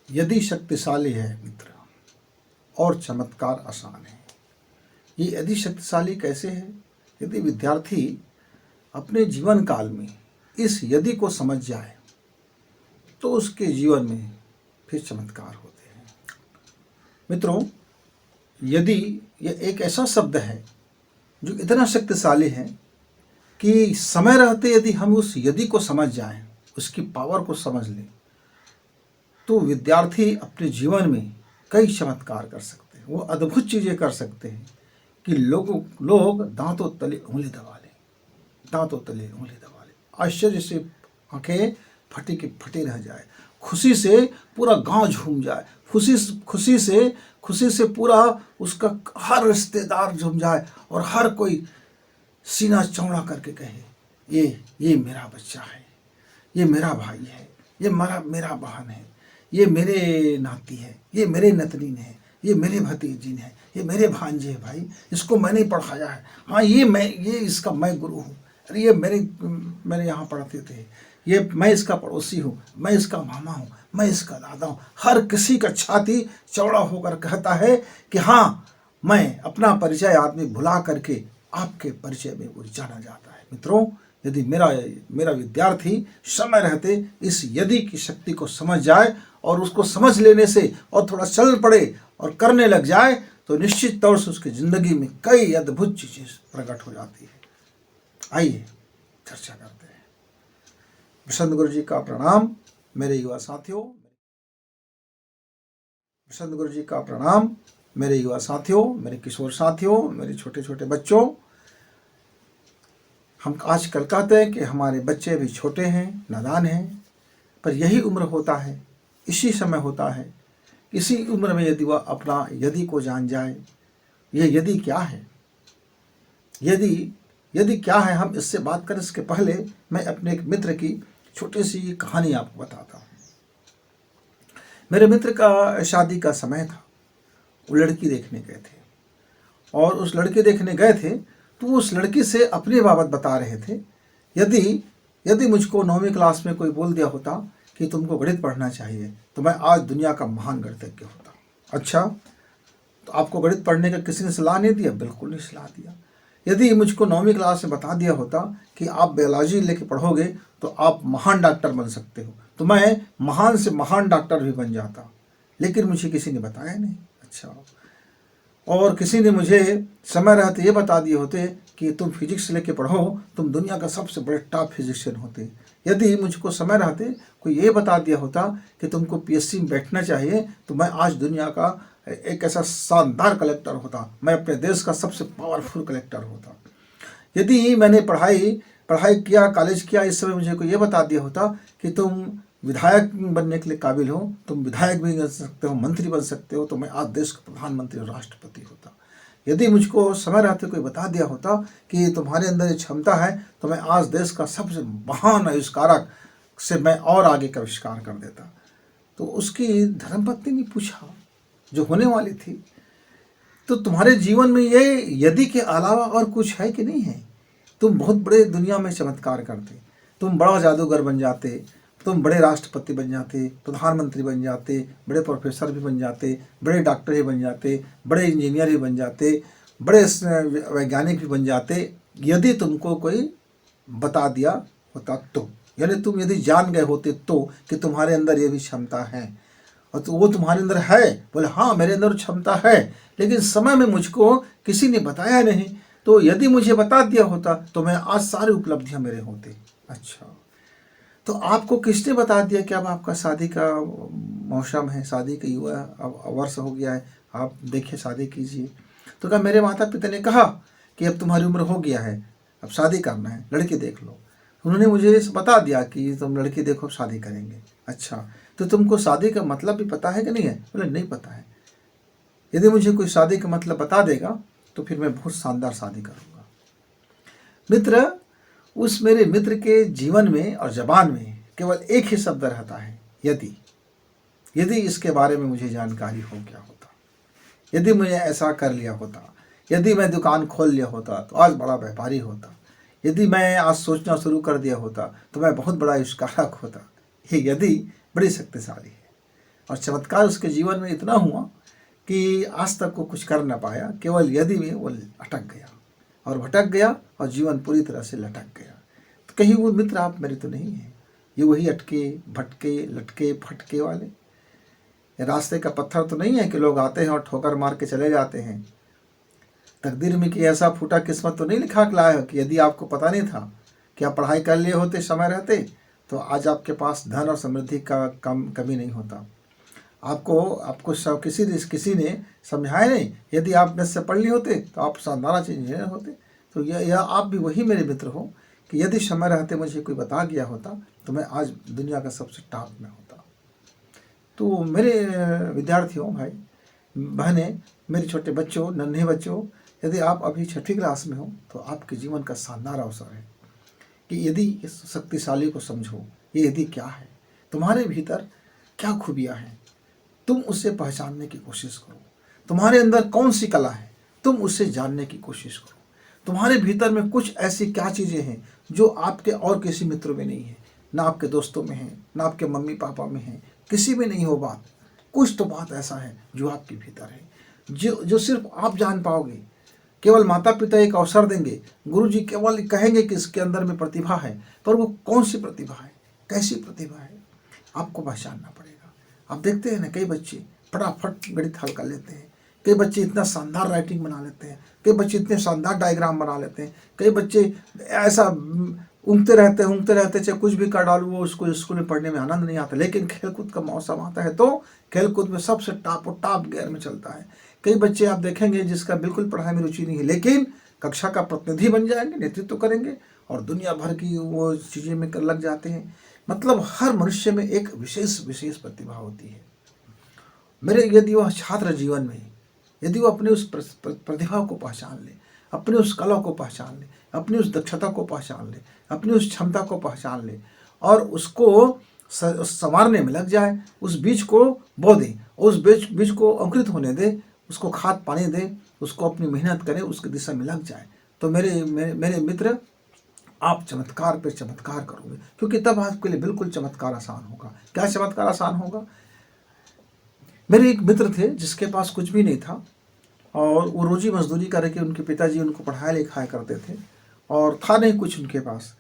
यदि शक्तिशाली है मित्र और चमत्कार आसान है। ये यदि शक्तिशाली कैसे है? यदि विद्यार्थी अपने जीवन काल में इस यदि को समझ जाए तो उसके जीवन में फिर चमत्कार होते हैं। मित्रों, यदि यह एक ऐसा शब्द है जो इतना शक्तिशाली है कि समय रहते यदि हम उस यदि को समझ जाएं, उसकी पावर को समझ लें, तो विद्यार्थी अपने जीवन में कई चमत्कार कर सकते हैं। वो अद्भुत चीज़ें कर सकते हैं कि लोग दांतों तले उंगली दबा लें, दांतों तले उंगली दबा लें, आश्चर्य से आंखें फटी की फटी रह जाए, खुशी से पूरा गांव झूम जाए, खुशी से पूरा उसका हर रिश्तेदार झूम जाए और हर कोई सीना चौड़ा करके कहे ये मेरा बच्चा है, ये मेरा भाई है, ये मेरा बहन है, ये मेरे नाती है, ये मेरे नतनीन है, ये मेरे भतीजीन है, ये मेरे भांजे है भाई, इसको मैंने पढ़ाया है, हाँ ये इसका मैं गुरु हूँ, अरे ये मेरे यहाँ पढ़ते थे, ये मैं इसका पड़ोसी हूँ, मैं इसका मामा हूँ, मैं इसका दादा हूँ। हर किसी का छाती चौड़ा होकर कहता है कि हाँ, मैं अपना परिचय आदमी भुला करके आपके परिचय में वो जाना जाता है। मित्रों, यदि मेरा विद्यार्थी समय रहते इस यदि की शक्ति को समझ जाए और उसको समझ लेने से और थोड़ा चल पड़े और करने लग जाए तो निश्चित तौर से उसकी ज़िंदगी में कई अद्भुत चीज़ें प्रकट हो जाती है। आइए चर्चा करते हैं। बसंत गुरु जी का प्रणाम मेरे युवा साथियों। बसंत गुरु जी का प्रणाम मेरे युवा साथियों, मेरे किशोर साथियों, मेरे छोटे छोटे बच्चों। हम आजकल कहते हैं कि हमारे बच्चे भी छोटे हैं, नादान हैं, पर यही उम्र होता है, इसी समय होता है। इसी उम्र में यदि वह अपना यदि को जान जाए, ये यदि क्या है, यदि क्या है, हम इससे बात करें इसके पहले मैं अपने एक मित्र की छोटी सी कहानी आपको बताता हूँ। मेरे मित्र का शादी का समय था, वो लड़की देखने गए थे और उस लड़की देखने गए थे तो उस लड़की से अपने बाबत बता रहे थे। यदि मुझको 9वीं क्लास में कोई बोल दिया होता कि तुमको गणित पढ़ना चाहिए तो मैं आज दुनिया का महान गणितज्ञ होता। अच्छा, तो आपको गणित पढ़ने का किसी ने सलाह नहीं दिया? बिल्कुल नहीं सलाह दिया। यदि मुझको 9वीं क्लास में बता दिया होता कि आप बायोलॉजी लेके पढ़ोगे तो आप महान डॉक्टर बन सकते हो, तो मैं महान से महान डॉक्टर भी बन जाता, लेकिन मुझे किसी ने बताया नहीं। अच्छा, और किसी ने मुझे समय रहते ये बता दिए होते कि तुम फिजिक्स लेके पढ़ो, तुम दुनिया का सबसे बड़े टॉप फिजिशियन होते। यदि मुझको समय रहते कोई ये बता दिया होता कि तुमको पीएससी में बैठना चाहिए तो मैं आज दुनिया का एक ऐसा शानदार कलेक्टर होता, मैं अपने देश का सबसे पावरफुल कलेक्टर होता। यदि मैंने पढ़ाई किया, कॉलेज किया, इस समय मुझे कोई ये बता दिया होता कि तुम विधायक बनने के लिए काबिल हो, तुम विधायक भी बन सकते हो, मंत्री बन सकते हो, तो मैं आज देश का प्रधानमंत्री और राष्ट्रपति होता। यदि मुझको समय रहते कोई बता दिया होता कि तुम्हारे अंदर ये क्षमता है तो मैं आज देश का सबसे महान आविष्कारक से मैं और आगे का आविष्कार कर देता। तो उसकी धर्मपत्नी ने पूछा जो होने वाली थी, तो तुम्हारे जीवन में ये यदि के अलावा और कुछ है कि नहीं है? तुम बहुत बड़े दुनिया में चमत्कार करते, तुम बड़ा जादूगर बन जाते, तुम बड़े राष्ट्रपति बन जाते, प्रधानमंत्री बन जाते, बड़े प्रोफेसर भी बन जाते, बड़े डॉक्टर भी बन जाते, बड़े इंजीनियर भी बन जाते, बड़े वैज्ञानिक भी बन जाते, यदि तुमको कोई बता दिया होता तो। यानी तुम यदि जान गए होते तो कि तुम्हारे अंदर ये भी क्षमता है, और तो वो तुम्हारे अंदर है। बोले हाँ, मेरे अंदर क्षमता है, लेकिन समय में मुझको किसी ने बताया नहीं, तो यदि मुझे बता दिया होता तो मैं आज सारी उपलब्धियां मेरे होते। अच्छा, तो आपको किसने बता दिया कि अब आपका शादी का मौसम है, शादी का युवा वर्ष हो गया है, आप देखिए शादी कीजिए? तो क्या मेरे माता पिता ने कहा कि अब तुम्हारी उम्र हो गया है, अब शादी करना है, लड़की देख लो? उन्होंने मुझे बता दिया कि तुम लड़की देखो, शादी करेंगे। अच्छा, तो तुमको शादी का मतलब भी पता है कि नहीं है? बोले नहीं पता है। यदि मुझे कोई शादी का मतलब बता देगा तो फिर मैं बहुत शानदार शादी करूँगा। मित्र, उस मेरे मित्र के जीवन में और जबान में केवल एक ही शब्द रहता है, यदि इसके बारे में मुझे जानकारी हो गया होता, यदि मुझे ऐसा कर लिया होता, यदि मैं दुकान खोल लिया होता तो आज बड़ा व्यापारी होता, यदि मैं आज सोचना शुरू कर दिया होता तो मैं बहुत बड़ा आविष्कारक होता। ये यदि बड़ी शक्तिशाली है। और चमत्कार उसके जीवन में इतना हुआ कि आज तक वो कुछ कर ना पाया, केवल यदि में वो अटक गया और भटक गया और जीवन पूरी तरह से लटक गया। तो कहीं वो मित्र आप मेरे तो नहीं हैं, ये वही अटके भटके लटके फटके वाले। रास्ते का पत्थर तो नहीं है कि लोग आते हैं और ठोकर मार के चले जाते हैं। तकदीर में कि ऐसा फूटा किस्मत तो नहीं लिखा के लाया कि यदि आपको पता नहीं था कि आप पढ़ाई कर लिए होते समय रहते तो आज आपके पास धन और समृद्धि का कमी नहीं होता। आपको सब किसी ने समझाया नहीं, यदि आप में से पढ़ लिए होते तो आप शानदार इंजीनियर होते। तो यह आप भी वही मेरे मित्र हो कि यदि समय रहते मुझे कोई बता गया होता तो मैं आज दुनिया का सबसे टॉप में होता। तो मेरे विद्यार्थियों, भाई बहनें, मेरे छोटे बच्चों, नन्हे बच्चों, यदि आप अभी 6वीं क्लास में हो तो आपके जीवन का शानदार अवसर है कि यदि इस शक्तिशाली को समझो, ये यदि क्या है, तुम्हारे भीतर क्या खूबियाँ हैं, तुम उसे पहचानने की कोशिश करो। तुम्हारे अंदर कौन सी कला है, तुम उसे जानने की कोशिश करो। तुम्हारे भीतर में कुछ ऐसी क्या चीज़ें हैं जो आपके और किसी मित्रों में नहीं है, ना आपके दोस्तों में है, ना आपके मम्मी पापा में है, किसी में नहीं हो बात। कुछ तो बात ऐसा है जो आपके भीतर है, जो सिर्फ आप जान पाओगे। केवल माता पिता एक अवसर देंगे, गुरुजी केवल कहेंगे कि इसके अंदर में प्रतिभा है, पर वो कौन सी प्रतिभा है, कैसी प्रतिभा है, आपको पहचानना पड़ेगा। आप देखते हैं ना, कई बच्चे फटाफट गणित हल कर लेते हैं, कई बच्चे इतना शानदार राइटिंग बना लेते हैं, कई बच्चे इतने शानदार डायग्राम बना लेते हैं, कई बच्चे ऐसा ऊँगते रहते चाहे कुछ भी कर डालो, वो उसको स्कूल में पढ़ने में आनंद नहीं आता। लेकिन खेलकूद का मौसम आता है तो खेलकूद में सबसे टॉप गियर में चलता है। कई बच्चे आप देखेंगे जिसका बिल्कुल पढ़ाई में रुचि नहीं है, लेकिन कक्षा का प्रतिनिधि बन जाएंगे, नेतृत्व करेंगे और दुनिया भर की वो चीज़ें में लग जाते हैं। मतलब हर मनुष्य में एक विशेष प्रतिभा होती है। मेरे यदि वह छात्र जीवन में यदि वो अपने उस प्रतिभा को पहचान ले, अपने उस कला को पहचान ले, अपनी उस दक्षता को पहचान ले, अपनी उस क्षमता को पहचान ले और उसको संवारने में लग जाए, उस बीज को बो दे, उस बीज को अंकुरित होने दे, उसको खाद पानी दे, उसको अपनी मेहनत करे, उसकी दिशा में लग जाए, तो मेरे मित्र आप चमत्कार पे चमत्कार करोगे, क्योंकि तब आपके लिए बिल्कुल चमत्कार आसान होगा। क्या चमत्कार आसान होगा? मेरे एक मित्र थे जिसके पास कुछ भी नहीं था और वो रोजी मजदूरी करके उनके पिताजी उनको पढ़ाया लिखाया करते थे और था नहीं कुछ उनके पास।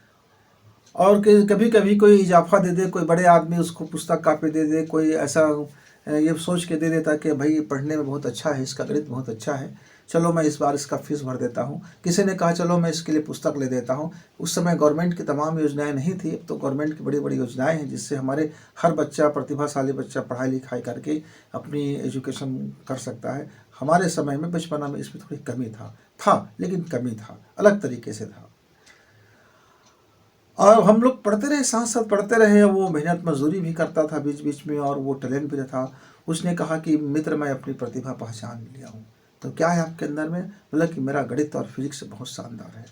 और कभी कभी कोई इजाफा दे दे, कोई बड़े आदमी उसको पुस्तक कापी दे दे, कोई ऐसा ये सोच के दे देता कि भाई पढ़ने में बहुत अच्छा है, इसका गणित बहुत अच्छा है, चलो मैं इस बार इसका फीस भर देता हूँ। किसी ने कहा चलो मैं इसके लिए पुस्तक ले देता हूँ। उस समय गवर्नमेंट की तमाम योजनाएं नहीं थी, अब तो गवर्नमेंट की बड़ी बड़ी योजनाएं हैं जिससे हमारे हर बच्चा, प्रतिभाशाली बच्चा पढ़ाई लिखाई करके अपनी एजुकेशन कर सकता है। हमारे समय में बचपना में इसमें थोड़ी कमी था लेकिन कमी था, अलग तरीके से था। और हम लोग पढ़ते रहे, साथ साथ पढ़ते रहे। वो मेहनत मजदूरी भी करता था बीच बीच में और वो टैलेंट भी था। उसने कहा कि मित्र मैं अपनी प्रतिभा पहचान लिया हूँ। तो क्या है आपके अंदर में? बोला कि मेरा गणित और फिजिक्स बहुत शानदार है,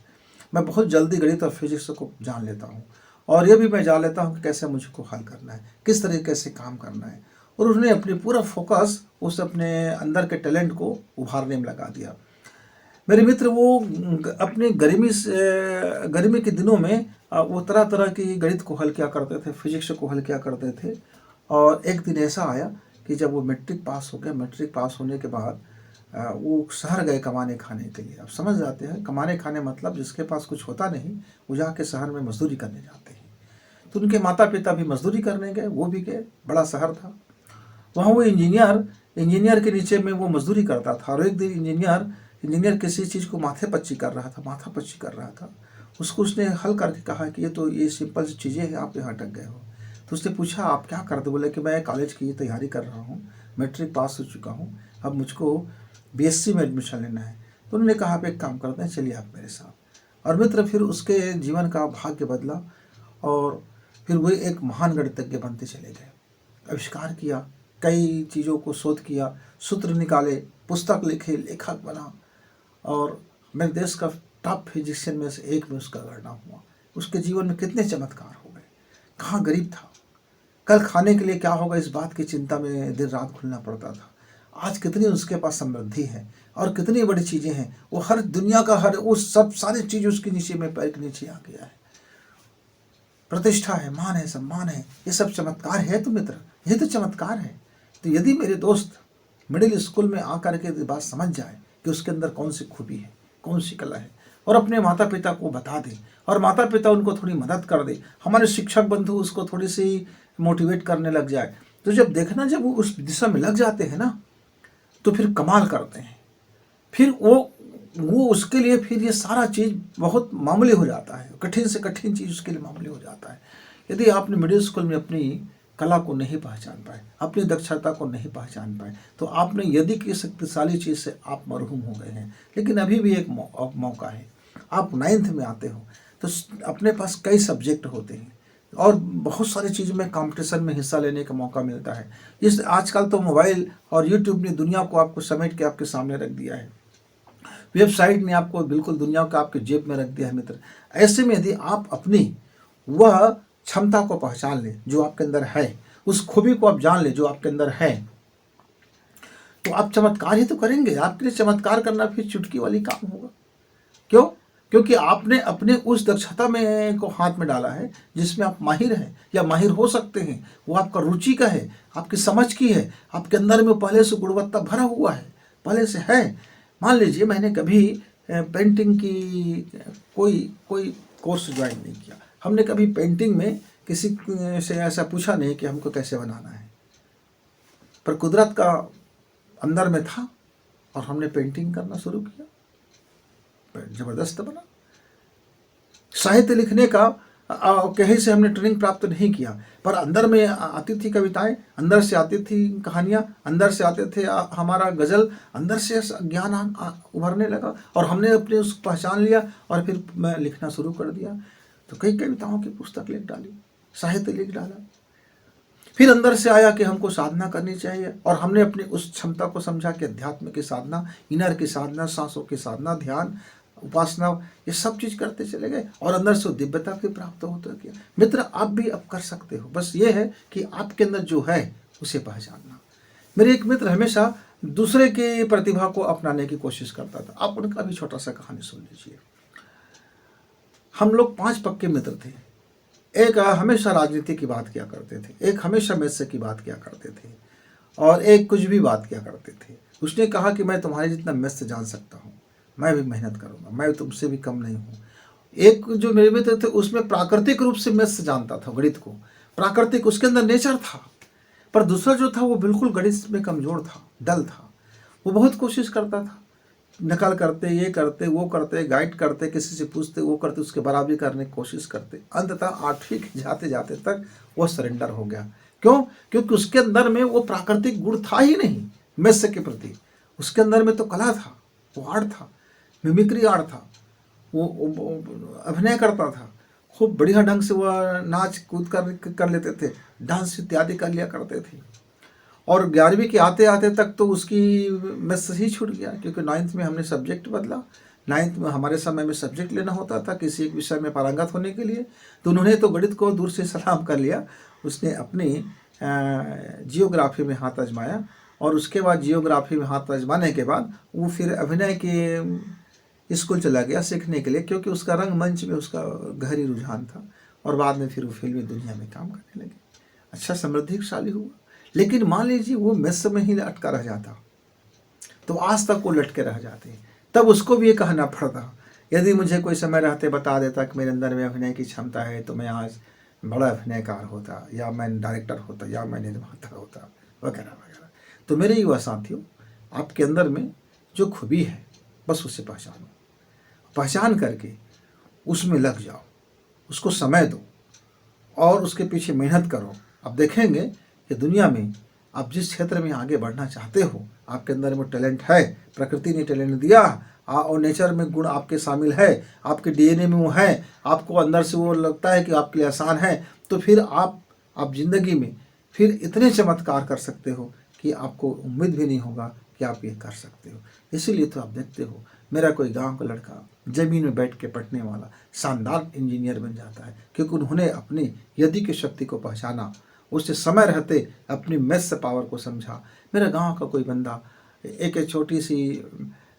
मैं बहुत जल्दी गणित और फिजिक्स को जान लेता हूँ और ये भी मैं जान लेता हूँ कि कैसे मुझको हल करना है, किस तरीके से काम करना है। और उसने अपनी पूरा फोकस उस अपने अंदर के टैलेंट को उभारने में लगा दिया। मेरे मित्र वो अपने गर्मी के दिनों में वो तरह तरह की गणित को हल किया करते थे, फिजिक्स को हल किया करते थे। और एक दिन ऐसा आया कि जब वो मैट्रिक पास हो गया, मैट्रिक पास होने के बाद वो शहर गए कमाने खाने के लिए। अब समझ जाते हैं कमाने खाने मतलब जिसके पास कुछ होता नहीं वो जाके शहर में मजदूरी करने जाते हैं। तो उनके माता पिता भी मजदूरी करने गए, वो भी गए, बड़ा शहर था। वहाँ वो इंजीनियर के नीचे में वो मजदूरी करता था। और एक दिन इंजीनियर किसी चीज़ को माथा पच्ची कर रहा था। उसने हल करके कहा कि ये सिंपल सी चीज़ें हैं, आप यहाँ अटक गए हो। तो उसने पूछा आप क्या करते? बोले कि मैं कॉलेज की तैयारी कर रहा हूँ, मैट्रिक पास हो चुका हूँ, अब मुझको बीएससी में एडमिशन लेना है। तो उन्होंने कहा आप एक काम करते हैं, चलिए आप मेरे साथ। और मित्र फिर उसके जीवन का भाग्य बदला और फिर वो एक महान गणितज्ञ बनते चले गए। आविष्कार किया, कई चीज़ों को शोध किया, सूत्र निकाले, पुस्तक लिखे, लेखक बना और मेरे देश का टॉप फिजिशियन में से एक में उसका गणना हुआ। उसके जीवन में कितने चमत्कार हो गए। कहाँ गरीब था, कल खाने के लिए क्या होगा इस बात की चिंता में दिन रात घुलना पड़ता था। आज कितनी उसके पास समृद्धि है और कितनी बड़ी चीज़ें हैं। वो हर दुनिया का वो सब सारी चीज़ उसके नीचे में पैर के नीचे आ गया है। प्रतिष्ठा है, मान है, सम्मान है, ये सब चमत्कार है। तो मित्र ये तो चमत्कार है। तो यदि मेरे दोस्त मिडिल स्कूल में आकर के बात समझ जाए कि उसके अंदर कौन सी खूबी है, कौन सी कला है, और अपने माता पिता को बता दें, और माता पिता उनको थोड़ी मदद कर दे, हमारे शिक्षक बंधु उसको थोड़ी सी मोटिवेट करने लग जाए, तो जब देखना, जब वो उस दिशा में लग जाते हैं ना, तो फिर कमाल करते हैं। फिर वो उसके लिए फिर ये सारा चीज़ बहुत मामूली हो जाता है, कठिन से कठिन चीज़ उसके लिए मामूली हो जाता है। यदि आपने मिडिल स्कूल में अपनी कला को नहीं पहचान पाए, अपनी दक्षता को नहीं पहचान पाए, तो आपने यदि की शक्तिशाली चीज़ से आप मरहूम हो गए हैं। लेकिन अभी भी एक मौका है। आप 9th में आते हो तो अपने पास कई सब्जेक्ट होते हैं और बहुत सारी चीज़ में कंपटीशन में हिस्सा लेने का मौका मिलता है। इस आजकल तो मोबाइल और यूट्यूब ने दुनिया को आपको समेट के आपके सामने रख दिया है। वेबसाइट ने आपको बिल्कुल दुनिया को आपके जेब में रख दिया है मित्र। ऐसे में यदि आप अपनी वह क्षमता को पहचान लें जो आपके अंदर है, उस खूबी को आप जान लें जो आपके अंदर है, तो आप चमत्कार ही तो करेंगे। आपके लिए चमत्कार करना फिर चुटकी वाली काम होगा। क्यों? क्योंकि आपने अपने उस दक्षता में को हाथ में डाला है जिसमें आप माहिर हैं या माहिर हो सकते हैं। वो आपका रुचि का है, आपकी समझ की है, आपके अंदर में पहले से गुणवत्ता भरा हुआ है, पहले से है। मान लीजिए मैंने कभी पेंटिंग की कोई कोर्स ज्वाइन नहीं किया, हमने कभी पेंटिंग में किसी से ऐसा पूछा नहीं कि हमको कैसे बनाना है, पर कुदरत का अंदर में था और हमने पेंटिंग करना शुरू किया, जबरदस्त बना। साहित्य लिखने का कहीं से हमने ट्रेनिंग प्राप्त नहीं किया, पर अंदर में आती थी कविताएं, अंदर से आती थी कहानियां, अंदर से आते थे हमारा गज़ल, अंदर से ज्ञान उभरने लगा और हमने अपने उसको पहचान लिया और फिर मैं लिखना शुरू कर दिया। तो कई कविताओं की पुस्तक लिख डाली, साहित्य लिख डाला। फिर अंदर से आया कि हमको साधना करनी चाहिए और हमने अपनी उस क्षमता को समझा कि अध्यात्म की साधना, इनर की साधना, सांसों की साधना, ध्यान, उपासना, ये सब चीज़ करते चले गए और अंदर से दिव्यता भी प्राप्त होता गया। मित्र, आप भी अब कर सकते हो, बस ये है कि आपके अंदर जो है उसे पहचानना। मेरे एक मित्र हमेशा दूसरे की प्रतिभा को अपनाने की कोशिश करता था। आप उनका भी छोटा सा कहानी सुन लीजिए। हम लोग 5 पक्के मित्र थे। एक हमेशा राजनीति की बात किया करते थे, एक हमेशा मैथ्स की बात किया करते थे और एक कुछ भी बात किया करते थे। उसने कहा कि मैं तुम्हारे जितना मैथ्स जान सकता हूँ, मैं भी मेहनत करूँगा, मैं तुमसे भी कम नहीं हूँ। एक जो मेरे मित्र थे उसमें प्राकृतिक रूप से मैथ्स जानता था, गणित को, प्राकृतिक उसके अंदर नेचर था। पर दूसरा जो था वो बिल्कुल गणित में कमज़ोर था, डल था। वो बहुत कोशिश करता था, नकल करते, ये करते, वो करते, गाइड करते, किसी से पूछते, वो करते, उसके बराबरी करने की कोशिश करते। अंततः 8वीं के जाते जाते तक वो सरेंडर हो गया। क्यों? क्योंकि उसके अंदर में वो प्राकृतिक गुण था ही नहीं मैथ्स के प्रति। उसके अंदर में तो कला था, वो आर्ट था, मिमिक्री आर्ट था, वो अभिनय करता था, खूब बढ़िया ढंग से वह नाच कूद कर लेते थे, डांस इत्यादि कर लिया करते थे। और 11वीं के आते आते तक तो उसकी मैथ्स ही छूट गया, क्योंकि 9th में हमने सब्जेक्ट बदला। 9th में हमारे समय में सब्जेक्ट लेना होता था किसी एक विषय में पारंगत होने के लिए, तो उन्होंने तो गणित को दूर से सलाम कर लिया। उसने अपनी जियोग्राफी में हाथ आजमाया और उसके बाद जियोग्राफी में हाथ आजमाने के बाद वो फिर अभिनय के स्कूल चला गया सीखने के लिए, क्योंकि उसका रंगमंच में उसका गहरी रुझान था और बाद में फिर वो फिल्मी दुनिया में काम करने लगे, अच्छा समृद्धिशाली हुआ। लेकिन मान लीजिए वो मैथ्स में ही अटका रह जाता तो आज तक वो लटके रह जाते। तब उसको भी ये कहना पड़ता, यदि मुझे कोई समय रहते बता देता कि मेरे अंदर में अभिनय की क्षमता है तो मैं आज बड़ा अभिनयकार होता, या मैं डायरेक्टर होता, या मैं निर्माता होता, वगैरह वगैरह। तो मेरे युवा साथियों, आपके अंदर में जो खूबी है बस उसे पहचानो, पहचान करके उसमें लग जाओ, उसको समय दो और उसके पीछे मेहनत करो। अब देखेंगे कि दुनिया में आप जिस क्षेत्र में आगे बढ़ना चाहते हो, आपके अंदर में टैलेंट है, प्रकृति ने टैलेंट दिया और नेचर में गुण आपके शामिल है, आपके डीएनए में वो है, आपको अंदर से वो लगता है कि आपके लिए आसान है, तो फिर आप जिंदगी में फिर इतने चमत्कार कर सकते हो कि आपको उम्मीद भी नहीं होगा कि आप ये कर सकते हो। इसीलिए तो आप देखते हो मेरा कोई गांव का लड़का ज़मीन में बैठ के पढ़ने वाला शानदार इंजीनियर बन जाता है, क्योंकि उन्होंने अपनी यदि की शक्ति को पहचाना, उससे समय रहते अपनी मैथ्स पावर को समझा। मेरा गांव का कोई बंदा एक छोटी सी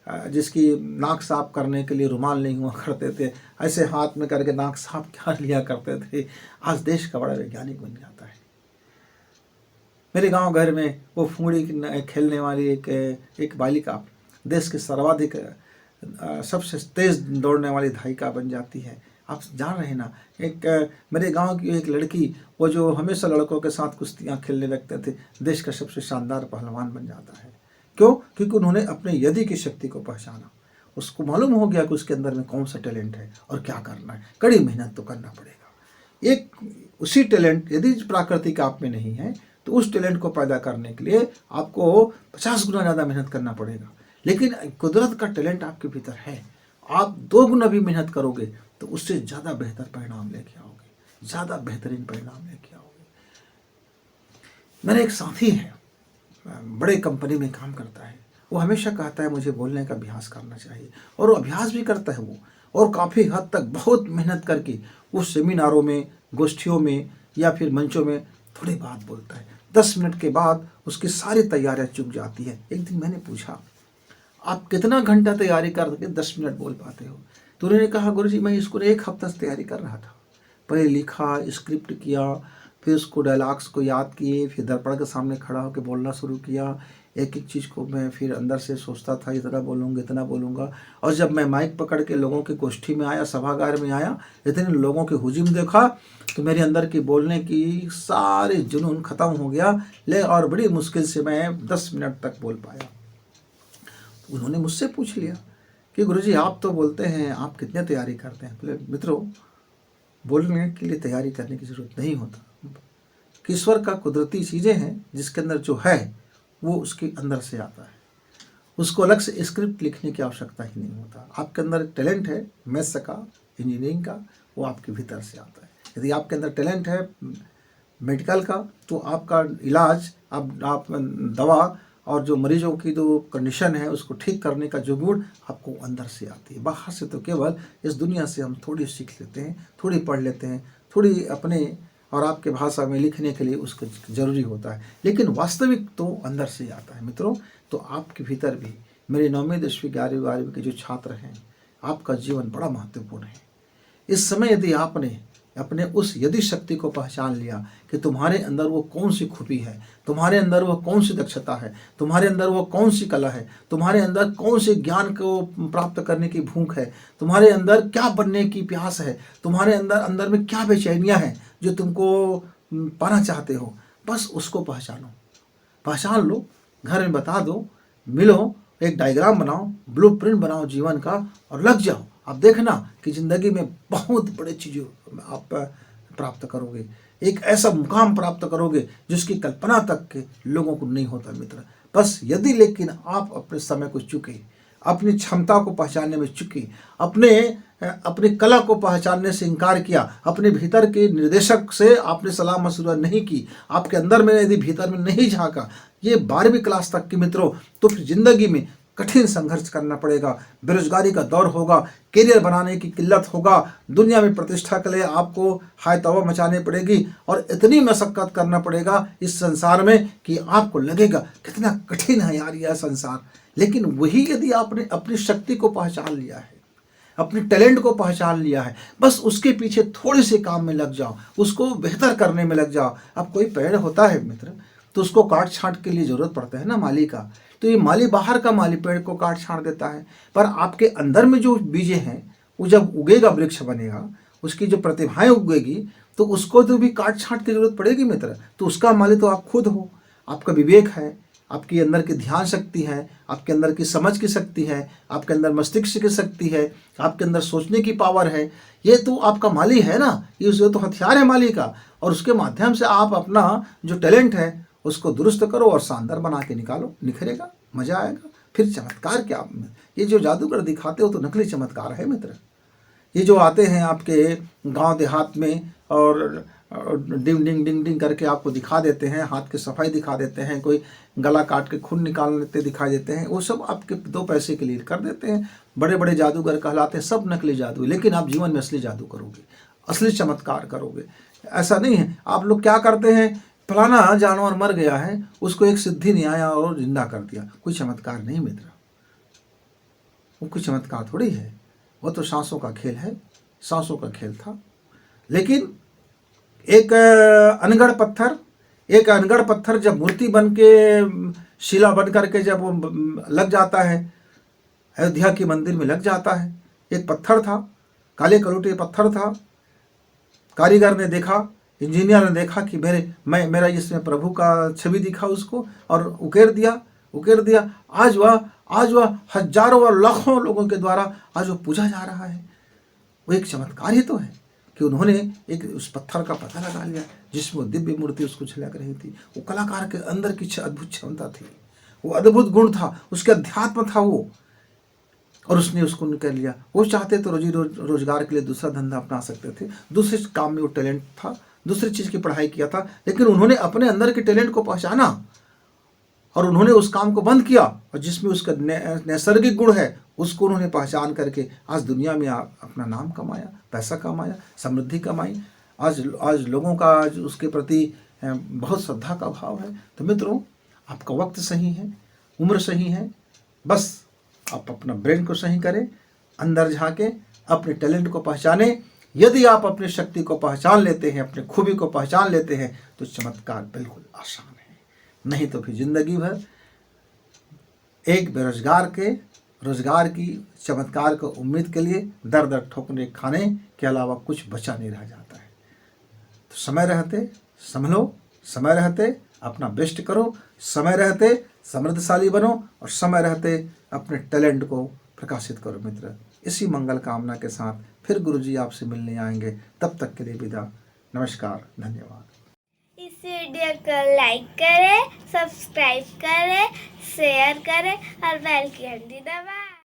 जिसकी नाक साफ करने के लिए रुमाल नहीं हुआ करते थे, ऐसे हाथ में करके नाक साफ कर लिया करते थे, आज देश का बड़ा वैज्ञानिक बन जाता है। मेरे गांव घर में वो फुंगड़ी खेलने वाली एक बालिका देश की सर्वाधिक सबसे तेज दौड़ने वाली धायिका बन जाती है। आप जान रहे हैं ना, मेरे गांव की एक लड़की, वो जो हमेशा लड़कों के साथ कुश्तियां खेलने लगते थे, देश का सबसे शानदार पहलवान बन जाता है। क्यों? क्योंकि उन्होंने अपने यदि की शक्ति को पहचाना। उसको मालूम हो गया कि उसके अंदर में कौन सा टैलेंट है और क्या करना है। कड़ी मेहनत तो करना पड़ेगा। एक उसी टैलेंट यदि प्राकृतिक आप में नहीं है तो उस टैलेंट को पैदा करने के लिए आपको 50 गुना ज़्यादा मेहनत करना पड़ेगा। लेकिन कुदरत का टैलेंट आपके भीतर है, आप 2 गुना भी मेहनत करोगे तो उससे ज़्यादा बेहतर परिणाम लेके आओगे, ज़्यादा बेहतरीन परिणाम लेके आओगे। मेरा एक साथी है, बड़े कंपनी में काम करता है। वो हमेशा कहता है मुझे बोलने का अभ्यास करना चाहिए, और वो अभ्यास भी करता है वो, और काफ़ी हद तक बहुत मेहनत करके वो सेमिनारों में, गोष्ठियों में या फिर मंचों में थोड़ी बात बोलता है। 10 मिनट के बाद उसकी सारी तैयारियां चुक जाती है। एक दिन मैंने पूछा, आप कितना घंटा तैयारी करके 10 मिनट बोल पाते हो? तो उन्होंने कहा, गुरुजी मैं इसको 1 हफ्ता से तैयारी कर रहा था। पहले लिखा, स्क्रिप्ट किया, फिर उसको डायलॉग्स को याद किए, फिर दर्पण के सामने खड़ा होकर बोलना शुरू किया। एक एक चीज़ को मैं फिर अंदर से सोचता था, इतना बोलूँगा, इतना बोलूँगा। और जब मैं माइक पकड़ के लोगों की गोष्ठी में आया, सभागार में आया, इतने लोगों के हुजूम देखा तो मेरे अंदर की बोलने की सारे जुनून ख़त्म हो गया। और बड़ी मुश्किल से मैं 10 मिनट तक बोल पाया। तो उन्होंने मुझसे पूछ लिया कि गुरुजी आप तो बोलते हैं, आप कितने तैयारी करते हैं? बोले मित्रों, बोलने के लिए तैयारी करने की ज़रूरत नहीं होता। कि ईश्वर का कुदरती चीज़ें हैं, जिसके अंदर जो है वो उसके अंदर से आता है। उसको अलग से स्क्रिप्ट लिखने की आवश्यकता ही नहीं होता। आपके अंदर टैलेंट है मैथ्स का, इंजीनियरिंग का, वो आपके भीतर से आता है। यदि आपके अंदर टैलेंट है मेडिकल का, तो आपका इलाज, आप दवा और जो मरीजों की जो कंडीशन है उसको ठीक करने का जो गुण आपको अंदर से आती है। बाहर से तो केवल इस दुनिया से हम थोड़ी सीख लेते हैं, थोड़ी पढ़ लेते हैं, थोड़ी अपने और आपके भाषा में लिखने के लिए उसको ज़रूरी होता है, लेकिन वास्तविक तो अंदर से आता है। मित्रों, तो आपके भीतर भी, मेरे 9वीं 10वीं 11वीं 12वीं के जो छात्र हैं, आपका जीवन बड़ा महत्वपूर्ण है। इस समय यदि आपने अपने उस यदि शक्ति को पहचान लिया कि तुम्हारे अंदर वो कौन सी खूबी है, तुम्हारे अंदर वो कौन सी दक्षता है, तुम्हारे अंदर वो कौन सी कला है, तुम्हारे अंदर कौन से ज्ञान को प्राप्त करने की भूख है, तुम्हारे अंदर क्या बनने की प्यास है, तुम्हारे अंदर में क्या बेचैनियाँ हैं जो तुमको पाना चाहते हो, बस उसको पहचान लो, घर में बता दो, मिलो, एक डायग्राम बनाओ, ब्लूप्रिंट बनाओ जीवन का, और लग जाओ। आप देखना कि ज़िंदगी में बहुत बड़े चीज़ें आप प्राप्त करोगे, एक ऐसा मुकाम प्राप्त करोगे जिसकी कल्पना तक के लोगों को नहीं होता मित्र। बस यदि लेकिन आप अपने समय को चुके, अपनी क्षमता को पहचानने में चुके, अपनी कला को पहचानने से इनकार किया, अपने भीतर के निर्देशक से आपने सलाह मशवरा नहीं की, आपके अंदर में यदि भीतर में नहीं झांका, ये 12वीं क्लास तक के मित्रों, तो फिर जिंदगी में कठिन संघर्ष करना पड़ेगा। बेरोजगारी का दौर होगा, करियर बनाने की किल्लत होगा, दुनिया में प्रतिष्ठा के लिए आपको हाय तौबा मचानी पड़ेगी, और इतनी मशक्कत करना पड़ेगा इस संसार में कि आपको लगेगा कितना कठिन है यार यह संसार। लेकिन वही यदि आपने अपनी शक्ति को पहचान लिया है, अपने टैलेंट को पहचान लिया है, बस उसके पीछे थोड़े से काम में लग जाओ, उसको बेहतर करने में लग जाओ। अब कोई पेड़ होता है मित्र, तो उसको काट छांट के लिए ज़रूरत पड़ता है ना माली का, तो ये माली, बाहर का माली पेड़ को काट छांट देता है, पर आपके अंदर में जो बीजें हैं वो जब उगेगा, वृक्ष बनेगा, उसकी जो प्रतिभाएं उगेगी, तो उसको तो भी काट छांट की जरूरत पड़ेगी मित्र। तो उसका माली तो आप खुद हो। आपका विवेक है, आपके अंदर की ध्यान शक्ति है, आपके अंदर की समझ की शक्ति है, आपके अंदर मस्तिष्क की शक्ति है, आपके अंदर सोचने की पावर है, ये तो आपका माली है ना, ये तो हथियार है माली का। और उसके माध्यम से आप अपना जो टैलेंट है उसको दुरुस्त करो और शानदार बना के निकालो, निखरेगा, मजा आएगा। फिर चमत्कार क्या, ये जो जादूगर दिखाते हो तो नकली चमत्कार है मित्र। ये जो आते हैं आपके गांव देहात में और डिंग डिंग डिंग डिंग करके आपको दिखा देते हैं, हाथ की सफाई दिखा देते हैं, कोई गला काट के खून निकाल लेते दिखाई देते हैं, वो सब आपके 2 पैसे के लिए कर देते हैं। बड़े बड़े जादूगर कहलाते हैं, सब नकली जादू। लेकिन आप जीवन में असली जादू करोगे, असली चमत्कार करोगे। ऐसा नहीं है। आप लोग क्या करते हैं, फलाना जानवर मर गया है, उसको एक सिद्धि ने आया और जिंदा कर दिया, कोई चमत्कार नहीं मित्र, वो कोई चमत्कार थोड़ी है, वो तो सांसों का खेल है, सांसों का खेल था। लेकिन एक अनगढ़ पत्थर, एक अनगढ़ पत्थर जब मूर्ति बन के शिला बन करके जब वो लग जाता है, अयोध्या के मंदिर में लग जाता है, एक पत्थर था, काले कलूटे पत्थर था। कारीगर ने देखा, इंजीनियर ने देखा कि मेरा इसमें प्रभु का छवि दिखा उसको, और उकेर दिया। आज वह हजारों और लाखों लोगों के द्वारा आज वो पूजा जा रहा है। वो एक चमत्कार ही तो है कि उन्होंने एक उस पत्थर का पता लगा लिया जिसमें वो दिव्य मूर्ति उसको झलक रही थी। वो कलाकार के अंदर की अद्भुत क्षमता थी, वो अद्भुत गुण था, उसके अध्यात्म था वो, और उसने उसको निकाल लिया। वो चाहते तो रोजी रोजगार के लिए दूसरा धंधा अपना सकते थे, दूसरे काम में वो टैलेंट था, दूसरी चीज़ की पढ़ाई किया था, लेकिन उन्होंने अपने अंदर के टैलेंट को पहचाना और उन्होंने उस काम को बंद किया, और जिसमें उसका नैसर्गिक गुण है उसको उन्होंने पहचान करके आज दुनिया में अपना नाम कमाया, पैसा कमाया, समृद्धि कमाई। आज लोगों का आज उसके प्रति बहुत श्रद्धा का भाव है। तो मित्रों, आपका वक्त सही है, उम्र सही है, बस आप अपना ब्रेन को सही करें, अंदर झांके, अपने टैलेंट को पहचाने। यदि आप अपनी शक्ति को पहचान लेते हैं, अपने खूबी को पहचान लेते हैं, तो चमत्कार बिल्कुल आसान है। नहीं तो फिर जिंदगी भर एक बेरोजगार के रोजगार की चमत्कार को उम्मीद के लिए दर दर ठोकने खाने के अलावा कुछ बचा नहीं रह जाता है। तो समय रहते संभलो, समय रहते अपना बेस्ट करो, समय रहते समृद्धशाली बनो, और समय रहते अपने टैलेंट को प्रकाशित करो। मित्र, इसी मंगल कामना के साथ फिर गुरुजी आपसे मिलने आएंगे। तब तक के लिए विदा। नमस्कार, धन्यवाद। इस वीडियो को लाइक करें, सब्सक्राइब करें, शेयर करें और बेल की घंटी दबाएं।